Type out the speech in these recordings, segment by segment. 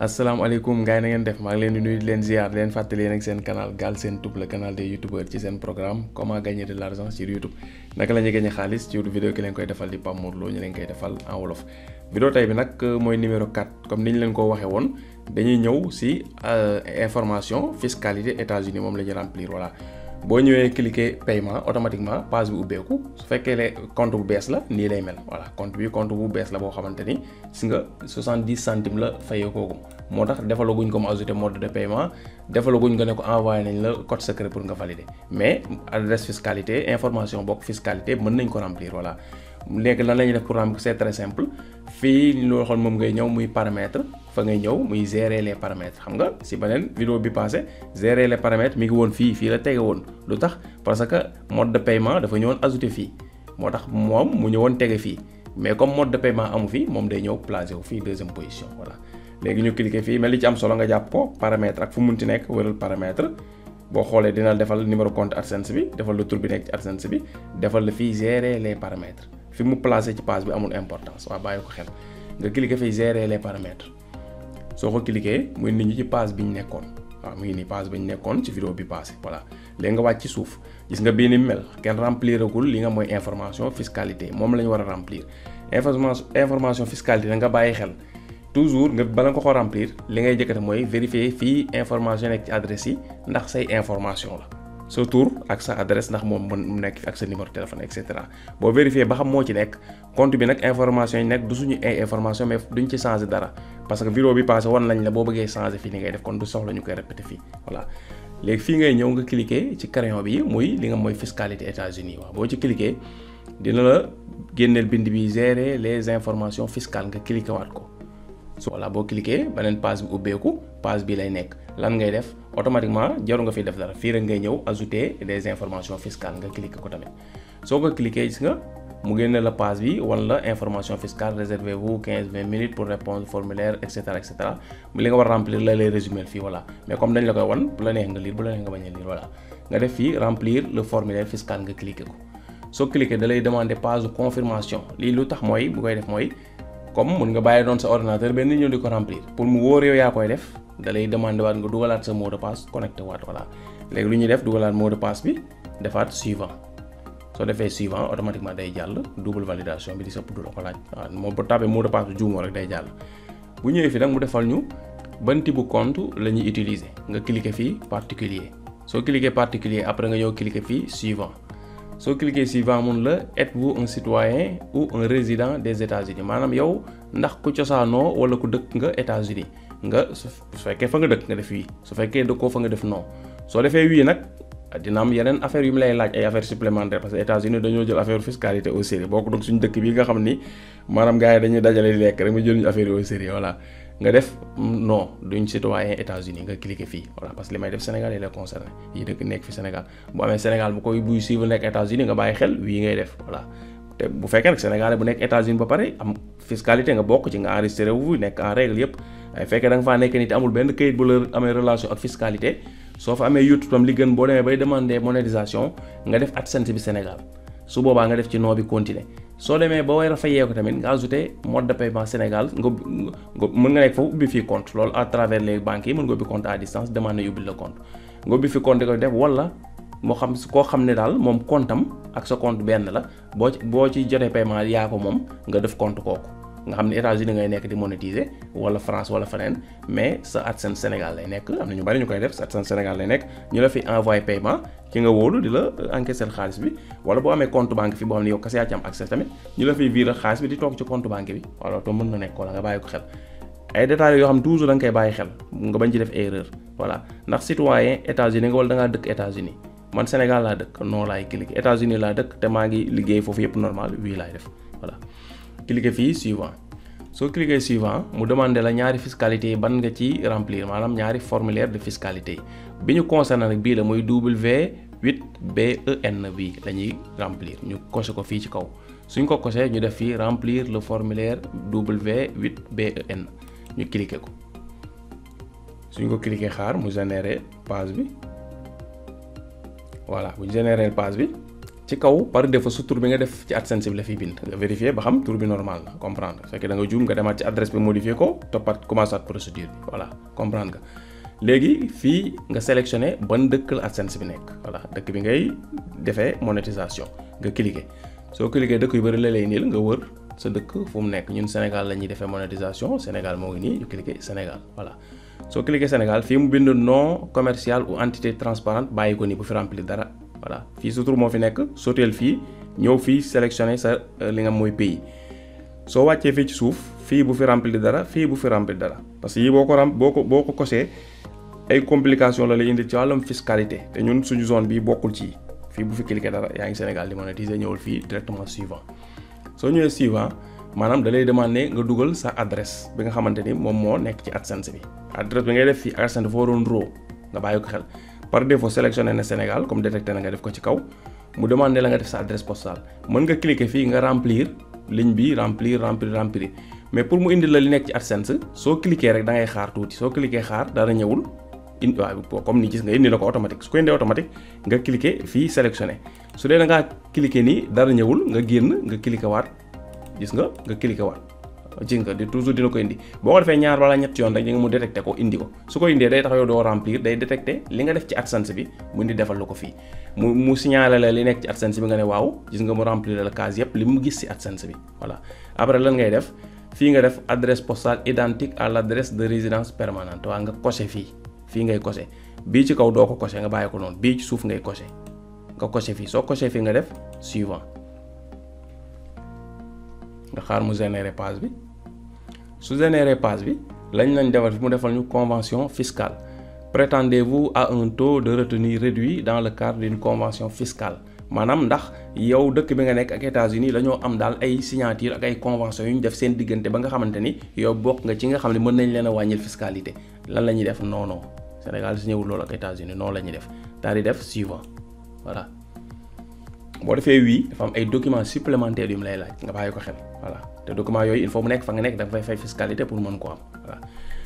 asalaamaaleykum gars yi na ngeen def maa ngi leen di nuyu di leen ziar di leen fàttali yéen ak seen canal Galsen Tube le canal des youtubeurs ci seen programme comment gagner de l'argent sur YouTube naka la ñuy gagner xaalis ci vidéo ki leen koy defal di Pape Mor Lo ñu leen koy defal en wolof. vidéo tey bi nag mooy numéro 4 comme ni ñu leen ko waxee woon dañuy ñëw si information fiscalité États-Unis moom la ñuy remplir voilà. boo ñëwee cliquer paiement automatiquement page bi ubbeeku su fekkee le compte bu bees la nii lay mel voilà compte bu bees la boo xamante ni si nga 70 centimes la fayee kooku moo tax defalaguñ ko mu ajouter mode de paiement defalaguñ ko ne ko envoyé nañ la code secret pour nga valider mais adresse fiscalité information bokk fiscalité mën nañ ko remplir voilà. léegi lan la ñuy def pour remplir c'est très simple fii ñu waxoon moom ngay ñëw muy paramètres fa ngay ñëw muy gérer les paramètres xam nga si beneen vidéo bi passé gérer les paramètres mi ngi woon fii la tege woon lu tax parce que mode de paiement dafa ñëwoon ajouté fii moo tax moom mu ñëwoon tege fii mais comme mode de paiement amu fii moom day ñëw placé wu fii deuxième position voilà. léegi ñu cliquer fii mais li ci am solo nga jàpp ko paramètre ak fu munti nekk wëral paramètre boo xoolee dina defal numéro compte AdSense bi defal la tur bi nekk ci AdSense bi defal la fii gérer les paramètres fi mu placé ci page bi amul importance waa bàyyi ko xel nga cliquer fii gérer les paramètres soo ko cliquer muy nit ñi ci page bi ñu nekkoon waaw mu ngi nii page bi ñu nekkoon ci vidéo bi passé voilà. léegi nga wàcc ci suuf gis nga bii ni mel kenn rempliragul li nga mooy information fiscalité moom la ñu war a remplir information fiscalité nga bàyyi xel toujours nga bala nga ko remplir li ngay jëkkate mooy vérifier fii information nekk ci adresse yi ndax say information la sa tur ak sa adresse ndax moom mu nekk fi ak sa numéro téléphone et cetera boo vérifier ba xam moo ci nekk compte bi nag information yi nekk du suñu ay information mais duñ ci changer dara parce que vidéo bi passé wan nañ la boo bëggee changer fii ni ngay def kon du soxla ñu koy répéter fii voilà. léegi fii ngay ñëw nga cliquer ci crayon bi muy li nga mooy fiscalité États-Unis waaw boo ci cliquer dina la génneel bind bi gérer les informations fiscales nga cliquer waat ko voilà boo cliquer beneen page bi ubbeeku page bi lay nekk lan ngay def automatiquement jaru nga fi def dara fii rek ngay ñëw ajouter des informations fiscales nga cliquer ko tamit soo ko cliquer gis nga mu génne la page bi wala information fiscale réservez-vous 15-20 minutes pour répondre formulaire et cetera li nga war a remplir la lay résumer fii voilà mais comme dañ la koy wan bu la neex nga lire bu la neex nga bañ a lire voilà nga def fii remplir le formulaire fiscal nga cliquer ko soo cliquer da lay demander page de confirmation lii lu tax mooy bu koy def mooy comme mun nga bàyyi doon sa ordinateur benn ñëw di ko remplir pour mu wóor yow yaa koy def da lay demander waat nga dugalaat sa mot de passe connecté waat voilà léegi lu ñuy def dugalaat mot de passe bi defaat suivant soo defee suivant automatiquement day jàll double validation bi di sëpp du la ko laaj waaw moom bu tapé mot de passe bi juumoo rek day jàll bu ñëwee fi nag mu defal ñu ban type bu compte la ñuy utiliser nga cliquer fii particulier soo cliquer particulier après nga ñëw cliquer fii suivant soo cliquer suivant mun la êtes-vous un citoyen ou un résident des États-Unis maanaam yow ndax ku cosaanoo wala ku dëkk nga États-Unis nga su fekkee fa nga dëkk nga def wii su fekkee dëkkoo fa nga def non soo defee wii nag dina am yeneen affaire yu mu lay laaj ay affaires supplémentaires parce que États-Unis dañoo jël affaire fiscalité au sérieux boo ko donc suñu dëkk bi nga xam ni maanaam gars yi dañuy dajale di lekk rek mu jël ñu affaire yi au sérieux voilà nga def non duñ citoyen États-Unis nga cliquer fii voilà parce que li may def Sénégal yi lay concerné yi dëkk nekk fi Sénégal bu amee Sénégal bu koy buy suivre nekk États-Unis nga bàyyi xel wii ngay def voilà te bu fekkee nag Sénégalais bu nekk États-Unis ba pare am fiscalité nga bokk ci nga enregistré wu nekk en règle yëpp ay fekkee da nga faa nekk nit amul benn këyit bu la amee relation ak fiscalité soo fa amee YouTube tam li gën boo demee bay demander monétisation nga def AdSense bi Sénégal su boobaa nga def ci noo bi continuer soo demee ba war a fayee ko tamit nga ajouté mode de paiement Sénégal nga mën nga nekk foofu ubbi fii compte loolu à travers les banques yi mën nga ubbi compte à distance demander ubbi la compte nga ubbi fi compte ko def wala moo xam koo xam ne daal moom compte am ak sa compte benn la boo ci jotee paiement yaa ko moom nga def compte kooku nga xam ne États-Unis ngay nekk di monétiser wala France wala feneen mais sa AdSense Sénégal lay nekk am na ñu bari ñu koy def sa AdSense Sénégal lay nekk ñu la fi envoyé paiement ki nga wóolu di la encaisser xaalis bi wala boo amee compte banque fi boo xam ne yow kese yaa ci am accès tamit ñu la fiy virer xaalis bi di toog ci compte banque bi wala to mën na nekk wala nga bàyyi ko xel ay détails yoo xam toujours da nga koy bàyyi xel nga bañ ci def erreur voilà ndax citoyen États-Unis nga wala da ngaa dëkk États-Unis man Sénégal laa dëkk non laay cliquer États-Unis laa dëkk te maa ngi liggéey foofu yëpp normal wii laay def voilà cliquer fii suivant soo cliquer suivant mu demandé la ñaari fiscalité yi ban nga ci remplir maanaam ñaari formulaire de fiscalité yi bi ñu concerné nag bii la mooy W8BEN bii la ñuy remplir ñu coché ko fii ci kaw suñ ko coché ñu def fii remplir le formulaire W8BEN ñu cliquer ko suñ ko cliquer xaar mu générer page bi voilà bu ñu générer page bi ci kaw par défaut su tur bi nga def ci AdSense bi la fiy bind nga vérifier ba xam tur bi normal na comprendre su fekkee da nga juum nga demaat ci adresse bi modifier ko toppat commencé at procédure bi voilà comprendre nga léegi fii nga sélectionné ban dëkk la AdSense bi nekk voilà dëkk bi ngay defee monétisation nga cliquer soo cliquer dëkk yu bëri la lay niil nga wër sa dëkk fu mu nekk ñun Sénégal la ñuy defee monétisation Sénégal moo ngi nii ñu cliquer Sénégal voilà soo cliquer Sénégal fii mu bind non commercial ou entité transparente bàyyi ko nii bu fi remplir dara voilà fii sa tur moo fi nekk soteel fii ñëw fii sélectionné sa li nga mooy pays soo wàccee fii ci suuf fii bu fi remplir dara fii bu fi remplir dara parce que yii boo ko coché ay complication la lay indi ci wàllum fiscalité te ñun suñu zone bi bokkul ci fii bu fi cliquer dara yaa ngi Sénégal di monétiser ñëwul fii directement suivant soo ñëwee suivant maanaam da lay demander nga dugal sa adresse bi nga xamante ni moom moo nekk ci AdSense bi adresse bi ngay def fii AdSense dafa waroon raw nga bàyyi ko xel par défaut sélectionné na Sénégal comme détecté na nga def ko ci kaw mu demandé la nga def sa adresse postale mën nga cliquer fii nga remplir ligne bi remplir mais pour mu indi la li nekk ci AdSense soo cliquer rek da ngay xaar tuuti soo cliquer xaar dara ñëwul waaw comme ni gis nga indi na ko automatique su ko indee automatique nga cliquer fii sélectionné su dee da ngaa cliquer nii dara ñëwul nga génn nga cliquer waat gis nga cliquer waat gis nga di toujours dina ko indi boo ko defee ñaar wala ñett yoon rek di nga mu détecté ko indi ko su ko indee day tax yow doo remplir day détecté li nga def ci AdSense bi mu indi defal la ko fii mu signalé la li nekk ci AdSense bi nga ne waaw gis nga mu remplir la case yëpp li mu gis ci AdSense bi voilà après lan ngay def fii nga def adresse postale identique à l'adresse de résidence permanente waa nga coché fii ngay coché bii ci kaw doo ko coché nga bàyyi ko noonu bii ci suuf ngay coché nga coché fii soo coché fii nga def suivant nga xaar mu générer page bi su générer page bi lañ defal fi mu defal ñu convention fiscale prétendez-vous à un taux de retenue réduit dans le cadre d'une convention fiscale maanaam ndax yow dëkk bi nga nekk ak États-Unis dañoo am daal ay signature ak ay convention yu ñu def seen diggante ba nga xamante ni yow bokk nga ci nga xam ne mën nañ leen a wàññil fiscalité lan la ñuy def non Sénégal si ñëwul loolu ak États-Unis noonu la ñuy def daal di def suivant voilà boo defee oui dafa am ay documents supplémentaires yu mu lay laaj nga bàyyi ko xel voilà te documents yooyu il faut mu nekk fa nga nekk da nga fay fiscalité pour mën ko am voilà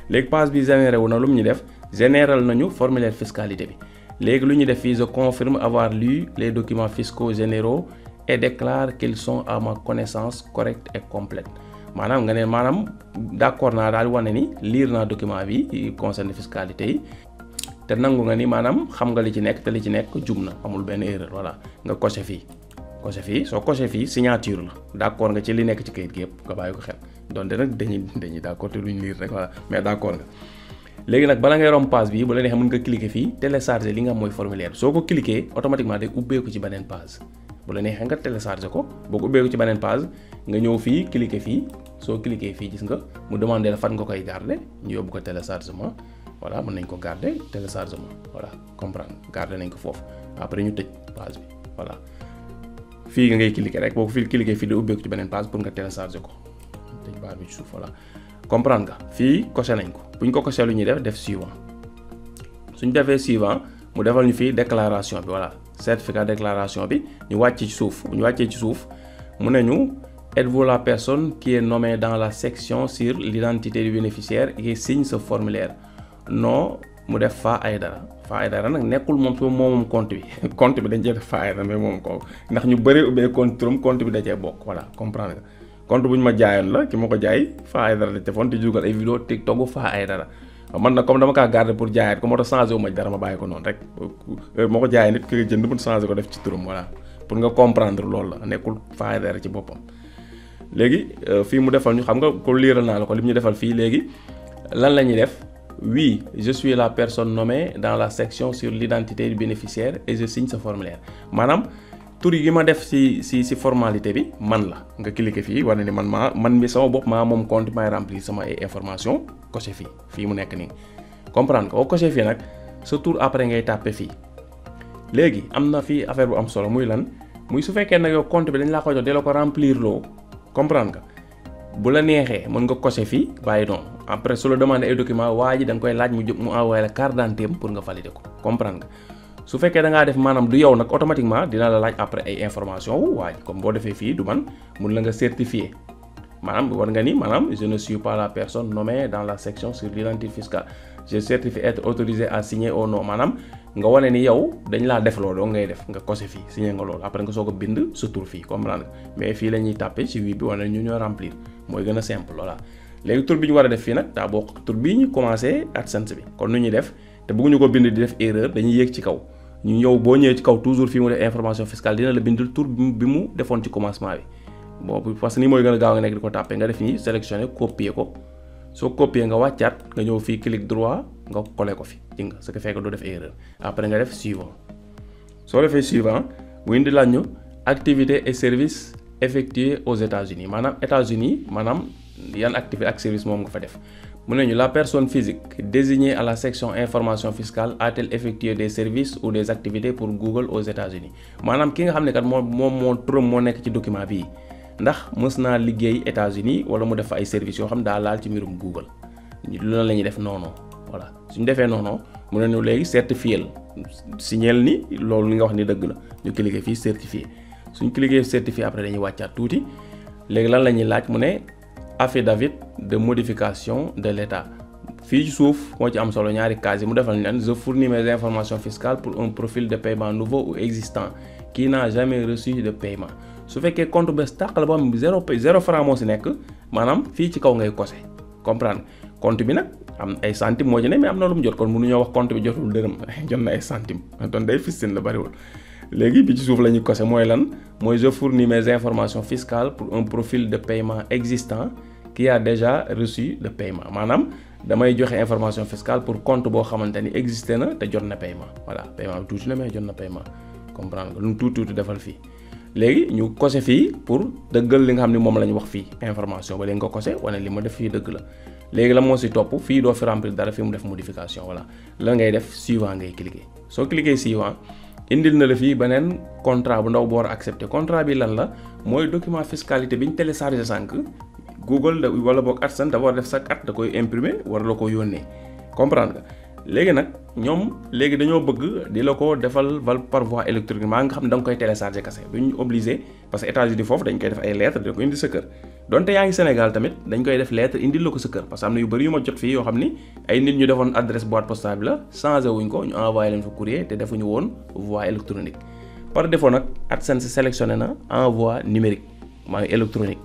léegi page bi généré wu na lu mu ñu def général nañu formulaire fiscalité bi léegi lu ñu def fii je confirme avoir lu les documents fiscaux généraux et déclare qu'ils sont à ma connaissance correcte et complète maanaam nga ne maanaam d'accord naa daal wane ni lire naa document bi concerne fiscalité yi te nangu nga ni maanaam xam nga li ci nekk te li ci nekk jum na amul benn erreur voilà nga coché fii soo coché fii signature la d'accord nga ci li nekk ci kayit gi yëpp nga bàyyi ko xel donte nag dañuy d'accord te duñ lire rek voilà mais d'accord nga léegi nag bala ngay romb page bi bu la neexee mën nga cliquer fii télécharger li nga mooy formulaire soo ko cliquer automatiquement day ubbeeku ci beneen page bu la neexee nga télécharger ko boo ko ubbeeku ci beneen page nga ñëw fii cliquer fii soo cliquer fii gis nga mu demander la fan nga koy garder ñu yóbbu ko téléchargement voilà mën nañ ko garder téléchargement voilà comprendre garder nañ ko foofu après ñu tëj page bi voilà fii nga ngay cliquer rek boo ko fii cliquer fii da ubbeeku ci beneen page pour nga télécharger ko tëj barre bi ci suuf voilà comprendre nga fii coché nañ ko bu ñu ko coché lu ñuy def suivant suñ defee suivant mu defal ñu fii déclaration bi voilà certificat déclaration bi ñu wàcc ci suuf bu ñu wàccee ci suuf mu ne ñu êtes-vous la personne qui est nommée dans la section sur l'identité du bénéficiaire et qui signe ce formulaire non mu def Fa Aidara nag nekkul moom su moomam compte bi dañ cee def Fa Aidara mais moom ko ndax ñu bëri ubbee compte bi da cee bokk voilà comprendre nga compte bu ñu ma jaayoon la ki ma ko jaay Fa Aidara la defoon te dugal ay vidéo TikTok Fa Aidara man nag comme dama kaa garder pour jaayaat ko moo tax changé wu ma dara ma bàyyi ko noonu rek moo ko jaayee nit ki jënd pour changé ko def ci turam voilà pour nga comprendre loolu la nekkul Fa Aidara ci boppam. léegi fii mu defal ñu xam nga ko liiral naa la ko li mu ñu defal fii léegi lan la ñuy def oui je suis la personne nommée dans la section sur l'identité du bénéficiaire et je signe ce formulaire maanaam tur yi ma def si formalité bi man la nga cliquer fii wane ni man mi sama bopp maa moom compte may remplir sama ay information coché fii mu nekk nii comprendre ko boo coché fii nag sa tur après ngay tàppe fii léegi am na fii affaire bu am solo muy lan muy su fekkee nag yow compte bi dañ laa ko jox de la ko remplir loo comprendre nga bu la neexee mën nga coché fii bàyyi noonu après su la demandé ay document waa ji da nga koy laaj mu envoyé la carte d'identité pour nga valider ko comprendre nga su fekkee da ngaa def maanaam du yow nag automatiquement dina la laaj après ay information wu waa ji comme boo defee fii du man mun la nga certifié maanaam war nga ni maanaam je ne suis pas la personne nommée dans la section sur l'identité fiscale je certifie être autorisé à signer au nom maanaam nga wane ni yow dañ laa def loolu ngay def nga coché fii signé nga loolu après nga soog a bind sa tur fii comprendre nga mais fii la ñuy tàppe ci wii bi wane ñu ñoo remplir mooy gën a simple voilà léegi tur bi ñu war a def fii nag daa bokk tur bii ñu commencé AdSense bi kon nu ñuy def te bëgguñu ko bind di def erreur dañuy yéeg ci kaw ñu ñëw boo ñëwee ci kaw toujours fii mu def information fiscale dina la bindal tur bi mu defoon ci commencement bi boobu parce que nii mooy gën a gaaw nga nekk di ko tàppe nga def nii sélectionné copier ko soo copier nga wàccaat nga ñëw fii clic droit nga coller ko fi ji nga ce qui fait que doo def erreur après nga def suivant soo defee suivant mu indi laaj ñu activité et service effectués aux États-Unis maanaam États-Unis maanaam yan activité ak service moom nga fa def mu ne ñu la personne physique désignée à la section information fiscale a-t-elle effectué des services ou des activités pour Google aux États-Unis maanaam ki nga xam ne kat moo turam moo nekk ci document bii ndax mës naa liggéey États-Unis wala mu def fa ay services yoo xam daa laal ci mbirum Google loolu la ñuy def non voilà suñu defee non mu ne ñu léegi certifié la signeel ni loolu li nga wax ni dëgg la ñu cliquer fii certifié suñ cliquer certifié après dañuy wàccaat tuuti léegi lan la ñuy laaj mu ne affidavit de modification de l'État fii ci suuf moo ci am solo ñaari cas yi mu defal ñu je fournis mes informations fiscales pour un profil de paiement nouveau ou existant qui n'a jamais reçu de paiement su fekkee compte bees tàq la boo xam zéro franc moo si nekk maanaam fii ci kaw ngay kose comprendre compte bi nag am ay centime moo ci ne mais am na lu mu jot kon mënuñoo wax compte bi jotul dërëm jot na ay centime ton day fistin la bariwul léegi bi ci suuf la ñuy kose mooy lan mooy je fournis mes informations fiscales pour un profil de paiement existant qui a déjà reçu de paiement maanaam damay joxe information fiscale pour compte boo xamante ni existé na te jot na paiement voilà paiement bi tuuti na mais jot na paiement comprendre nga lu mu tuuti defal fii léegi ñu coché fii pour dëggal li nga xam ne moom la ñu wax fii information ba léegi nga coché wane li ma def fii dëgg la léegi la moo si topp fii doo fi remplir dara fii mu def modification voilà la ngay def suivant ngay cliquer soo cliquer suivant indil na la fii beneen contrat bu ndaw boo war a accepter contrat bi lan la mooy document fiscalité bi ñu téléchargé sànq Google da wala boog AdSense dafa war a def chaque at da koy imprimer war la ko yónnee comprendre nga léegi nag ñoom léegi dañoo bëgg di la ko defal par voie électronique maa nga xam ne da nga koy télécharger kese duñ obligé parce que États-Unis foofu dañ koy def ay lettres dina ko indi sa kër donte yaa ngi Sénégal tamit dañ koy def lettre indil la ko sa kër parce que am na yu bëri yu ma jot fii yoo xam ni ay nit ñu defoon adresse boîte postale bi la changé wuñ ko ñu envoyé leen fa courrier te defuñu woon voie électronique par défaut nag AdSense sélectionné na envoi numérique maa électronique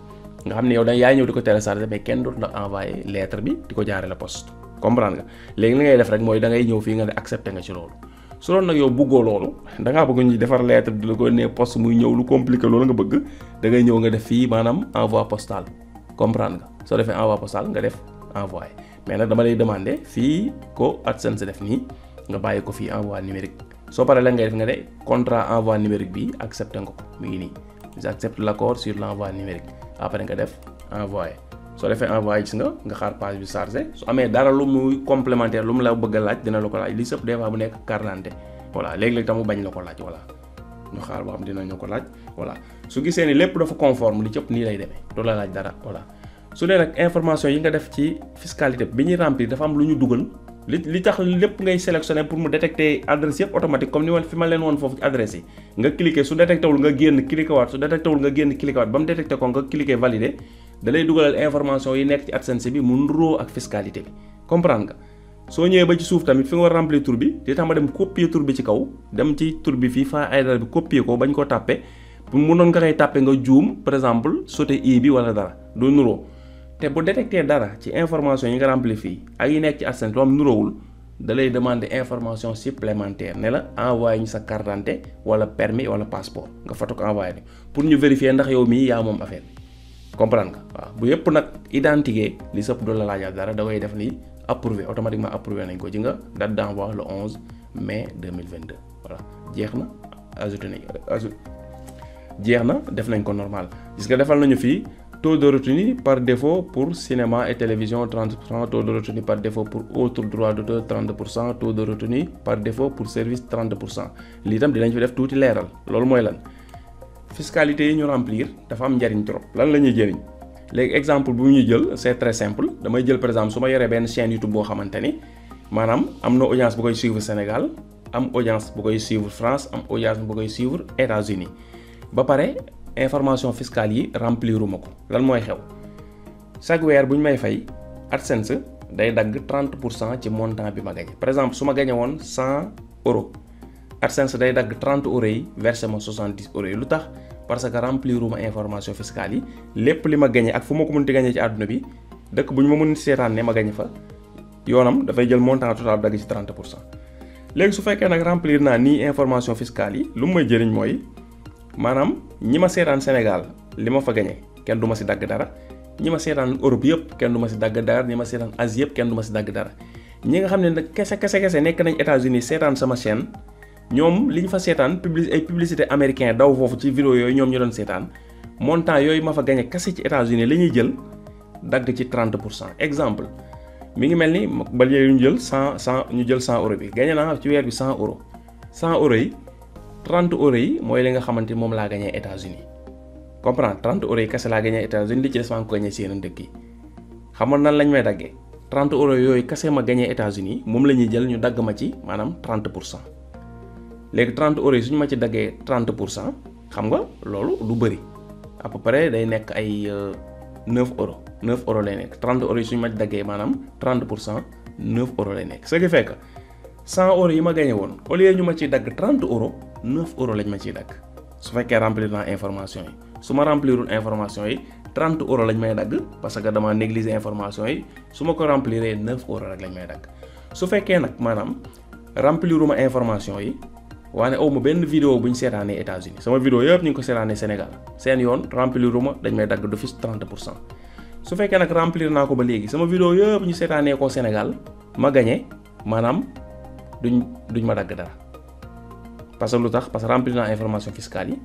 nga xam ne yow yaay ñëw di ko télécharger mais kenn dootu la envoyé lettre bi di ko jaare la poste comprendre nga léegi li ngay def rek mooy da ngay ñëw fii nga ne accepté nga ci loolu su doon nag yow bëggoo loolu da ngaa bëgg ñu defar lettre di la ko ne poste muy ñëw lu compliqué loolu nga bëgg da ngay ñëw nga def fii maanaam envoi postal comprendre nga soo defee envoi postal nga def envoyé mais nag dama lay demander fii ko AdSense def nii nga bàyyi ko fii envoi numérique soo paree la ngay def nga ne contrat envoi numérique bi accepté nga ko mu ngi nii j'accepte l'accord sur l'envoi numérique après nga def envoyé soo defee envoyé gis nga xaar page bi chargé su amee dara lu muy complémentaire lu mu la bëgg a laaj dina la ko laaj li sëpp des fois bu nekk carte d'identité voilà léegi-léegi tam mu bañ la ko laaj voilà ñu xaar boo xam dinañu ko laaj voilà su gisee ni lépp dafa conforme li cëpp nii lay demee doo la laaj dara voilà su dee nag information yi nga def ci fiscalité bi ñuy remplir dafa am lu ñu dugal li tax lépp ngay sélectionner pour mu détecter adresse yëpp automatique comme ni ma fi ma leen woon foofu ci adresse yi nga cliquer su détecté wul nga génn cliquer waat su détecté wul nga génn cliquer waat ba mu détecté ko nga cliquer valider da lay dugalal information yi nekk ci AdSense bi mu nuroo ak fiscalité bi comprendre nga soo ñëwee ba ci suuf tamit fi nga war remplir tur bi di tax ma dem copier tur bi ci kaw dem ci tur bi fii fa ay dara bi copier ko bañ ko tàppe pour mu noon nga koy tàppe nga juum par exemple sauté i bi wala dara du nuroo te bu détecté dara ci information yi nga remplir fii ak yi nekk ci AdSense loo am nuroowul da lay demander information supplémentaire ne la envoyé ñu sa carte d'identité wala permis wala passeport nga foto ko envoyé ni pour ñu vérifier ndax yow mii yaa moom affaire bi comprendre nga waaw bu yëpp nag identifié li sëpp du la laajaat dara da koy def ni approuvé automatiquement approuvé nañ ko ci nga date d'envoi le 11 mai 2022 voilà jeex na jeex na def nañ ko normal gis nga defal nañu fii taux de retenue par défaut pour cinéma et télévision 30%, taux de retenue par défaut pour autres droits d'auteur 30%, taux de retenue par défaut pour service 30%. lii tam dinañ fi def tuuti leeral loolu mooy lan fiscalité yi ñu remplir dafa am njariñ trop lan la ñuy jëriñ léegi exemple bu ñuy jël c'est très simple damay jël par exemple su ma yoree benn chaîne YouTube boo xamante ni maanaam am na audience bu koy suivre Sénégal am audience bu koy suivre France am audience bu koy suivre États-Unis ba pare information fiscale yi rempliruma ko lan mooy xew chaque weer bu ñu may fay AdSense day dagg 30% ci montant bi ma gagné par exemple su ma gagné woon 100 euros AdSense day dagg 30 euros yi versé ma 70 euros yi lu tax parce que rempliruma information fiscale yi lépp li ma gagné ak fu ma ko mënti gagné ci àdduna bi dëkk bu ñu ma mën seetaan ne ma gagné fa yoonam dafay jël montant total dagg ci 30%. léegi su fekkee nag remplir naa nii information fiscale yi lu mu may jëriñ mooy maanaam ñi ma seetaan Sénégal li ma fa gagné kenn du ma si dagg dara ñi ma seetaan Europe yëpp kenn du ma si dagg dara ñi ma seetaan Asie yëpp kenn du ma si dagg dara ñi nga xam ne nag kese nekk nañ États-Unis seetaan sama chaîne ñoom li ñu fa seetaan ay publicité américain daw foofu ci vidéo yooyu ñoom ñu doon seetaan montant yooyu ma fa gagné kese ci États-Unis la ñuy jël dagg ci 30%. exemple mi ngi mel ni ba léegi ñu jël 100 euros bi gagné naa ci weer bi 100 euros 100 euros yi 30 euros yi mooy li nga xamante ni moom laa gagné États-Unis comprendre 30 euros yi kese laa gagné États-Unis li ci des maa ngi ko gagné si yeneen dëkk yi xam nga nan lañ may daggee 30 euros yooyu kese ma gagné États-Unis moom la ñuy jël ñu dagg ma ci maanaam 30%. léegi 30 euros yi suñu ma ci daggee 30% xam nga loolu du bëri à peu près day nekk ay 9 euros lay nekk 30 euros yi suñu ma ci daggee maanaam 30% 9 euros lay nekk ce qui fait que 100 euros yi ma gagné woon au lieu ñu ma ciy dagg 30 euros 9 euros lañ ma ciy dagg su fekkee remplir naa information yi su ma remplirul information yi 30 euros lañ may dagg parce que dama négliger information yi su ma ko rempliree 9 euros rek lañ may dagg su fekkee nag maanaam rempliruma information yi. waane aw ma benn vidéo bu ñu seetaanee États-Unis sama vidéo yëpp ñu ngi ko seetaanee Sénégal seen yoon rempliruma dañ may dagg d'office 30%. su fekkee nag remplir naa ko ba léegi sama vidéo yëpp ñu seetaanee ko Sénégal ma gagné maanaam duñ ma dagg dara parce que lu tax parce que remplir naa information fiscale yi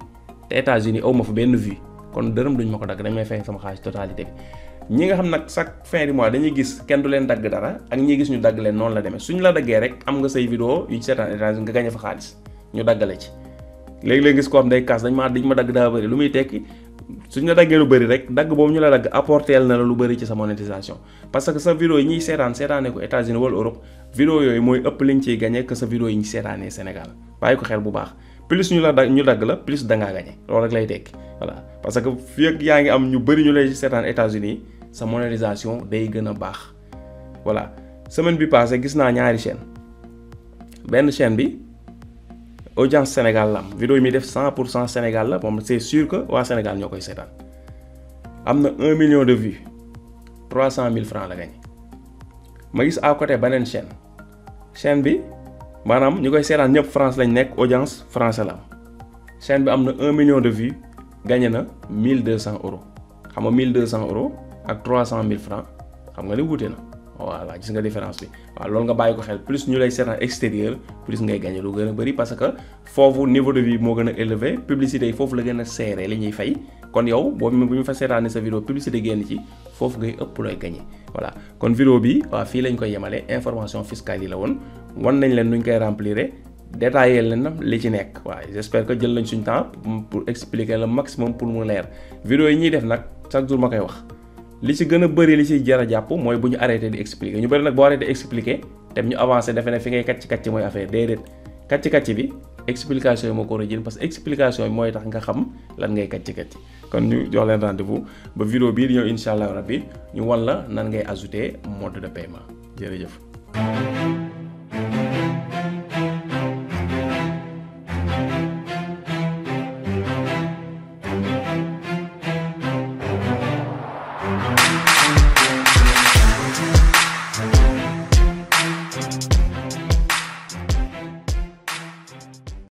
te États-Unis aw ma fa benn vue kon dërëm duñ ma ko dagg dañ may fay sama xaalis totalité bi. ñi nga xam nag chaque fin du mois dañuy gis kenn du leen dagg dara ak ñi gis ñu dagg leen noonu la demee suñ la daggee rek am nga say vidéo yu ci seetaan États-Unis nga gagné fa xaalis. ñu daggale ci léegi-léegi gis ko am day kaas dañ ma dagg daa bëri lu muy tekki suñ la daggee lu bëri rek dagg boobu ñu la dagg apporteel na la lu bëri ci sa monétisation parce que sa vidéo yi ñuy seetaanee ko États-Unis wala Europe vidéo yooyu mooy ëpp liñ ciy gagné que sa vidéo yi ñu seetaanee Sénégal bàyyi ko xel bu baax plus ñu dagg la plus dangaa gagné loolu rek lay tekki voilà parce que fii ak yaa ngi am ñu bëri ñu lay seetaan États-Unis sa monétisation day gën a baax voilà semaine bi passée gis naa ñaari chaîne benn chaîne bi audience Sénégal la am vidéo yi muy def 100% Sénégal la moom c'est sûr que waa Sénégal ñoo koy seetaan am na 1 million de vues 300 000 francs la gagné ma gis à côté beneen chaîne bi maanaam ñu koy seetaan ñëpp France lañ nekk audience français la am chaîne bi am na 1 million de vues gagné na 1200 euros xam nga 1200 euros ak 300 000 francs xam nga ni wuute na. voilà gis nga différence bi waaw loolu nga bàyyi ko xel plus ñu lay seetaan extérieur plus ngay gagné lu gën a bëri parce que foofu niveau de vie moo gën a élevé publicité yi foofu la gën a serré li ñuy fay kon yow boobu bu ñu fa seetaanee sa vidéo publicité génn ci foofu ngay ëpp looy gagné voilà kon vidéo bi waaw fii lañ koy yemale information fiscale yi la woon wan nañ leen nuñ koy remplir détaillé leen na li ci nekk waaw j'espère que jël nañ suñ temps pour expliquer le maximum pour mu leer vidéo yi ñuy def nag chaque jour ma koy wax li ci gën a bëri li ciy jar a jàpp mooy bu ñu arrêté di expliquer ñu bëri nag boo arrêté expliquer tem ñu avancé defe ne fi ngay kacc mooy affaire déedéet kacc bi explication yi moo ko war a jël parce que explication yi mooy tax nga xam lan ngay kacc kon ñu jox leen rendez-vous ba vidéo bii di ñëw incha allah rabbi ñu wan la nan ngay ajouter mode de paiement jërëjëf.